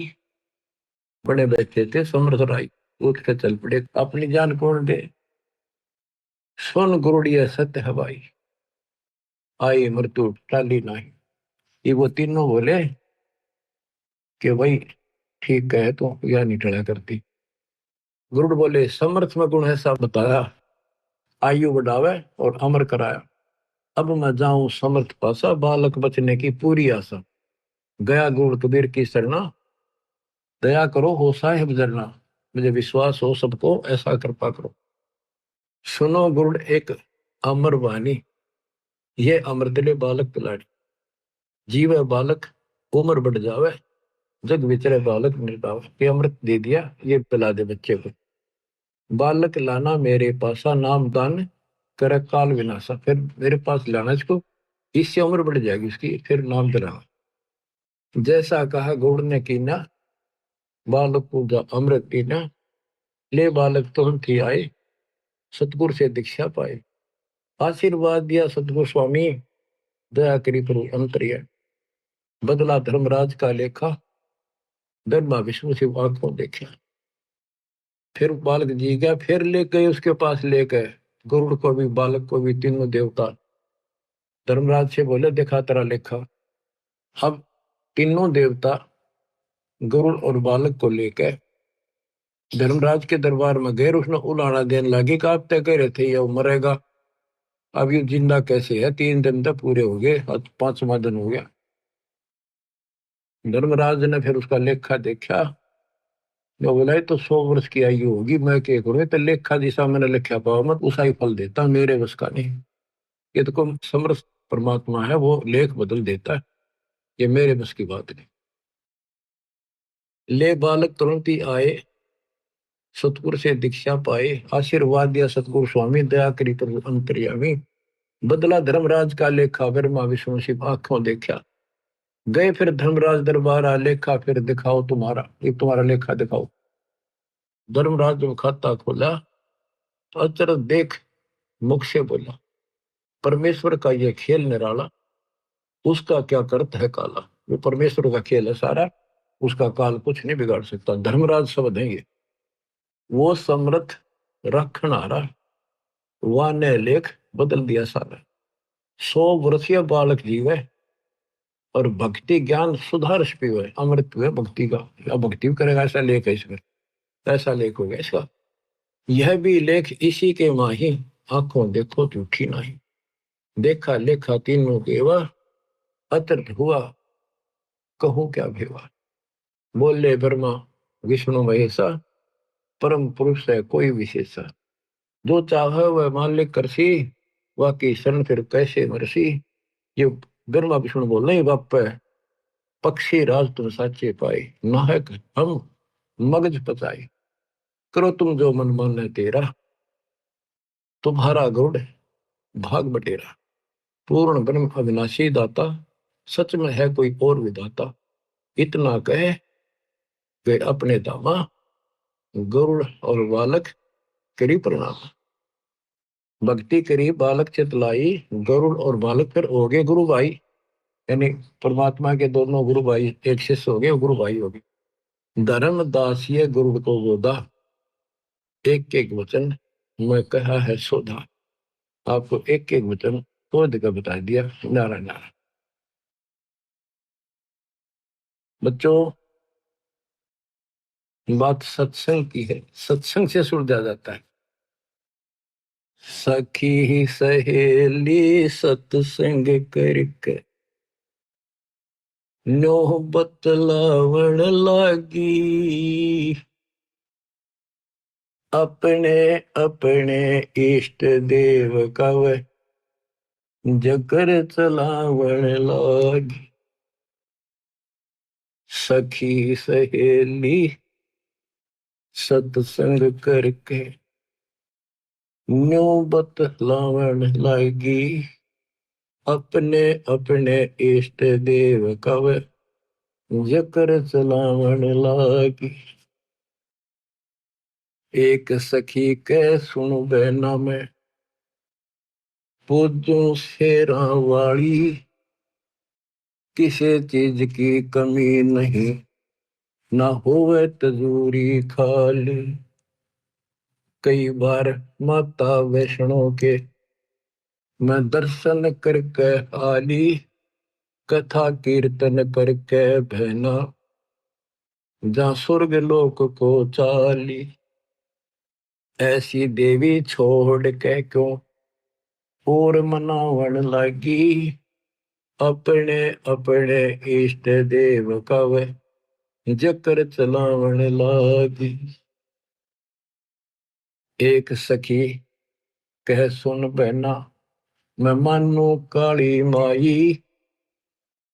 बड़े बैठे थे समर्थ राय, उठ के चल पड़े अपनी जान कौन दे। सुन गुरुड़िया सत्य हवाई, आई मृत्यु टाली नहीं। ये वो तीनों बोले कि भाई ठीक है, तो यह नहीं टला करती। गुरुड़ बोले समर्थ में गुण ऐसा बताया, आयु बढ़ावे और अमर कराया। अब मैं जाऊं समर्थ पासा, बालक बचने की पूरी आशा। गया गुरु कबीर की शरणा, दया करो हो साहिब जरना। मुझे विश्वास हो सबको, ऐसा कृपा करो। सुनो गुरुड़ एक अमर वाणी, ये अमृतले बालक पिलाड़ी। जीव बालक उम्र बढ़ जावे, जग विचरे बालक निर्दाव। ये अमृत दे दिया, ये पिला दे बच्चे को। बालक लाना मेरे पासा, नाम दान कर काल विनाशा। फिर मेरे पास लाना इसको, इससे उम्र बढ़ जाएगी इसकी, फिर नाम दिलाना। जैसा कहा गुरु ने कीना, बालक को अमृत पीना। ले बालक तुरंत ही आए, सतगुरु से दीक्षा पाए। आशीर्वाद दिया सतगुरु स्वामी, दया करी प्रभु अंतर्य। बदला धर्मराज का लेखा, धर्मा विष्णु शिव आंखों देखा। फिर बालक जी गया, फिर ले गए उसके पास, ले गए गुरुड़ को भी बालक को भी, तीनों देवता। धर्मराज से बोले देखा तेरा लेखा। अब तीनों देवता गुरुड़ और बालक को लेकर धर्मराज के दरबार में गए। उसने उलाना देने लगे कि आप तय कह रहे थे ये मरेगा, अब ये जिंदा कैसे है। 3 दिन तक पूरे हो गए, 5वां दिन हो गया। धर्मराज ने फिर उसका लेखा देखा, जो बोला तो 100 वर्ष की आयु होगी। मैं क्या करूँ, तो लेखा जिसा मैंने लिखा पाओ मत उसा ही फल देता, मेरे बस का नहीं। ये तो कौन समर्थ परमात्मा है, वो लेख बदल देता है, ये मेरे बस की बात नहीं। ले बालक तुरंत ही आए, सतगुरु से दीक्षा पाए। आशीर्वाद दिया सतगुरु स्वामी, दया करी प्रभु अंतर्यामी। बदला धर्मराज का लेखा, ब्रह्मा विष्णु शिव आंखों देखा। गए फिर धर्मराज दरबार, लेखा फिर दिखाओ तुम्हारा, ये तुम्हारा लेखा दिखाओ। धर्मराज ने खाता खोला, तो अचरज देख मुख से बोला, परमेश्वर का ये खेल निराला, उसका क्या करत है काला। वो परमेश्वर का खेल है सारा, उसका काल कुछ नहीं बिगाड़ सकता। धर्मराज शब्द है ये। वो समर्थ रखनारा, वह ने लेख बदल दिया सारा। 100 वर्षीय बालक जीवे, और भक्ति ज्ञान सुधार पीवे, अमृत हुए भक्ति का। या भक्ति करेगा ऐसा लेख है इसमें, ऐसा लेख होगा इसका। यह भी लेख इसी के माही, आंखों देखो झूठी नहीं। देखा लेखा तीनों केवा, अतर्थ हुआ कहूं क्या भेवा। बोले ब्रह्मा विष्णु महेशा, परम पुरुष है कोई विशेषा। जो चाहे वह मालिक करसी, वाकी शरण फिर कैसे मरसी। ये ब्रह्मा विष्णु बोल रहे बाप, पक्षी राज तुम साचे पाए, नाहक हम मगज पचाए। करो तुम जो मन माने तेरा, तुम्हारा गरुड़ भाग बटेरा। पूर्ण ब्रह्म अविनाशी दाता, सच में है कोई और विदाता। इतना कहे वे अपने दामा, गरुड़ और बालक करी प्रणाम। भक्ति करी बालक चितलाई, गरुड़ और बालक फिर हो गए गुरु भाई। यानी परमात्मा के दोनों गुरु भाई, एक शिष्य हो गए, गुरु भाई हो गए। धर्म दास ये गुरु को गोदा, एक एक वचन मैं कहा है सोधा। आपको एक एक वचन खोद कर बता दिया, नारा नारा। बच्चों बात सत्संग की है, सत्संग से सुलझा जाता है। सखी सहेली सत्संग करके नो बतलावण लागी, अपने अपने इष्ट देव कव जकर चलावण लागी सखी सहेली सत्संग करके न्यू बतलावण लागी अपने अपने इष्ट देव कव जकर चलावण लागी। एक सखी के सुन बहना में पूजू शेरा वाली किसी चीज की कमी नहीं ना होवे तजूरी खाली। कई बार माता वैष्णो के मैं दर्शन करके आली कथा कीर्तन करके बहना जहाँ स्वर्ग लोक को चाली। ऐसी देवी छोड़ के क्यों और मनावन लगी अपने अपने इष्ट देव कव जकर चलावन लागी। एक सखी कह सुन बहना मैं मानू काली माई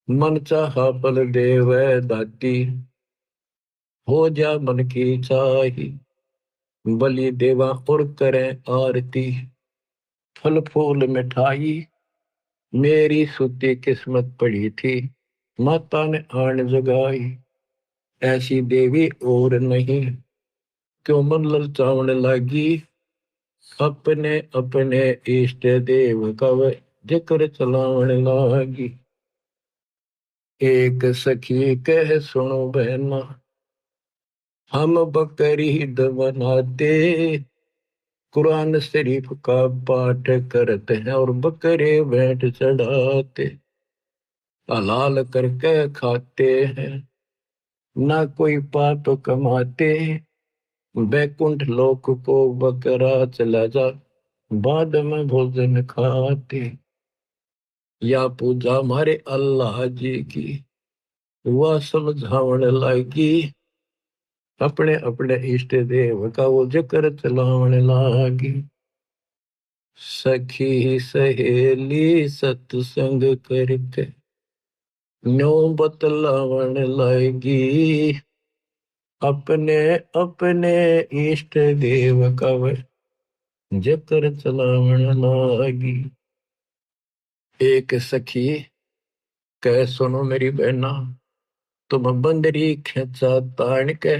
मन चाहा बल देव दाती हो जा मन की चाही बलि देवा और करें आरती फल फूल मिठाई मेरी सूती किस्मत पड़ी थी माता ने आन जगाई। ऐसी देवी और नहीं क्यों मन ललचावन लगी अपने अपने इष्ट देव कव जिक्र चलावन लागी। एक सखी कह सुनो बहना हम बकरी ईद बनाते कुरान शरीफ का पाठ करते हैं और बकरे भेंट चढ़ाते हलाल करके खाते हैं ना कोई पाप कमाते बैकुंठ लोक को बकरा चला जा बाद में भोजन खाते। या पूजा हमारे अल्लाह जी की वह समझावन लागी अपने अपने इष्ट देव का वो जिक्र चलावन लागी। सखी सहेली सत्संग करके न्यो बतलावन लागी अपने अपने इष्ट देव का जिक्र चलावन लागी। एक सखी कह सुनो मेरी बहना तुम बंदरी खेचा तान के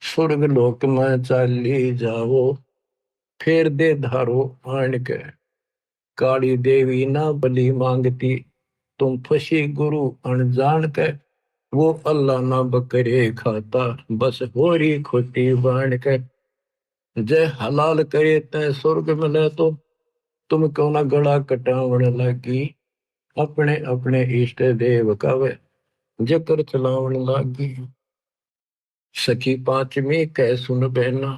स्वर्ग लोक में चाली जाओ फिर दे धारो आन के काली देवी ना बलि मांगती तुम फसी गुरु अनजान के वो अल्लाह ना बकरे खाता बस होरी खोटी बाण के जय हलाल करे तय स्वर्ग मिले तो तुम क्यों ना गला कटावण लगी अपने अपने इष्ट देव का वे जिक्र चलावण लगी। सखी पांचवी कह सुन बहना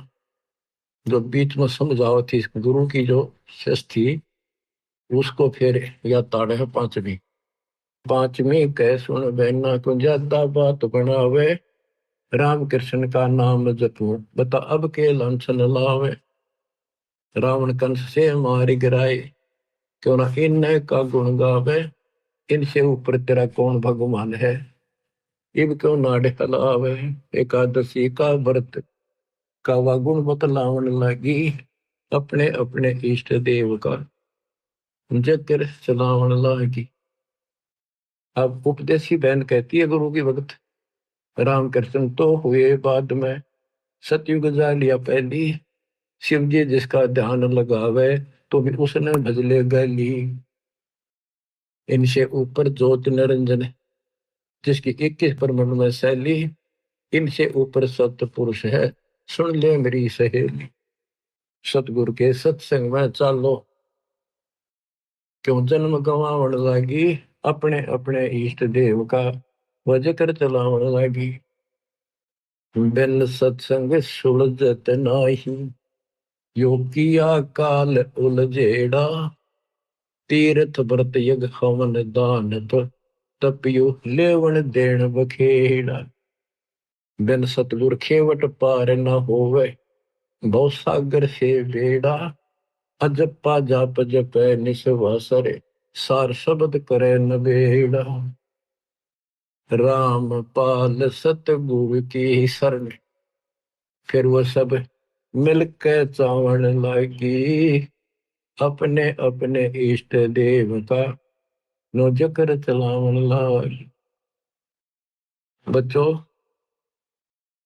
जो बीच में समझाओ थी गुरु की जो शस थी उसको फिर या ताड़े है पांचवी कह सुन बहना को ज्यादा बात बनावे राम कृष्ण का नाम जपू बता अब के लांछन लावे रावण कंस से मारी गिराए क्यों ना इन का गुण गावे इनसे ऊपर तेरा कौन भगवान है इब क्यों नाडे हलावे एकादशी का व्रत का वह गुण बतलावन लगी अपने अपने इष्ट देव का जिक्र चलावन लगी। अब उपदेशी बहन कहती है गुरु की भक्त रामकृष्ण तो हुए बाद में सतयुग जा लिया पहली शिव जी जिसका ध्यान लगावे तो भी उसने भजले गली इनसे ऊपर ज्योत निरंजन जिसकी 21 परमाणु में शैली इनसे ऊपर सत्य पुरुष है सुन ले मेरी सहेली सतगुरु के सत्संग में चालो क्यों जन्म गवावन लगी अपने अपने इष्ट देव का वह जिक्र चलावन लगी। बिन सत्संग सुलझत नाही यो किया काल उलझेड़ा तीर्थ व्रत यज्ञ हवन दान तपियो लेवन देन बखेड़ा। बिन सतगुर खेवट पार न होवे भव सागर से बेड़ा अजपा जाप जपै निसवासरे सार शब्द करे नबेड़ा राम पाल सतगुरु की शरण फिर वो सब मिलके चावण लागी अपने अपने इष्ट देव का नो जकर चलावन लागी। बच्चों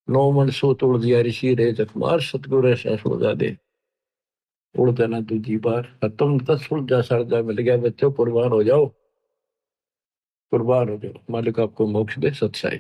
नो मन सो तोड़ दिया ऋषि रे जखमार सतगुरु ऐसा सोजा दे उड़ जाना दूजी बार तुम तो सुलझा सड़जा मिल गया बच्चों कुर्बान हो जाओ कुर्बान हो जाओ मालिक आपको मोक्ष दे सत्साई।